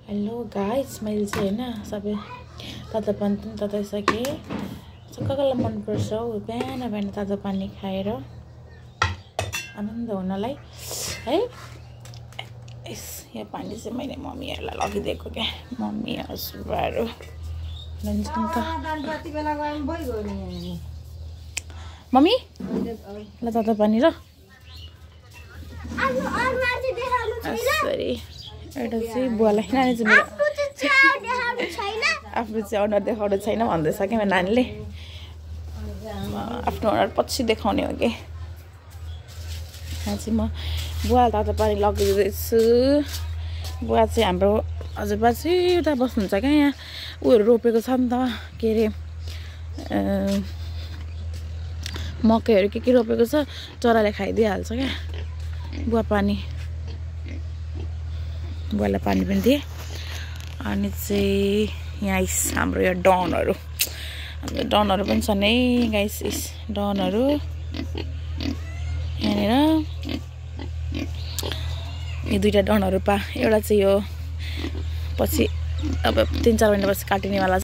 Hello guys, मैले चाहिँ हैन सबै तातो पानी पनि तताइसके। कसलाई मनपर्छ हौ बिहान बिहान तातो पानी खाएर आनन्द हुनलाई है। यो पानी चाहिँ मैले मम्मीहरूलाई लगिदिएको क्या, मम्मी हस्बेन्डहरू हुन्छ नि त। मम्मी ल तातो पानी र सरी एउटा चाहिँ बुवालाई नानी चाहिँ मेरो आफ्नो चाहिँ अनुहार देखाउनु छैन भन्दैछ क्या मेरो नानीले। आफ्नो अनुहार पछि देखाउने हो कि। यहाँ चाहिँ म बुवालाई तातो पानी लगिदिँदैछु। बुवा चाहिँ हाम्रो हजुरबा चाहिँ उता बस्नुहुन्छ क्या, यहाँ उयोहरू रोपेको छ नि त, के अरे मकैहरू के रोपेको छ, चराले खाइदिइहाल्छ क्या। बुवा पानी बुवालाई पानी पनि दिएँ। अनि चाहिँ यहाँ हाम्रो यो डनहरू, हाम्रो डनहरू पनि छन् है गाइस। डनहरू यहाँनिर यो दुईवटा डनहरू एउटा चाहिँ यो पछि अब 3-4 महिनापछि काटिनेवाला छ।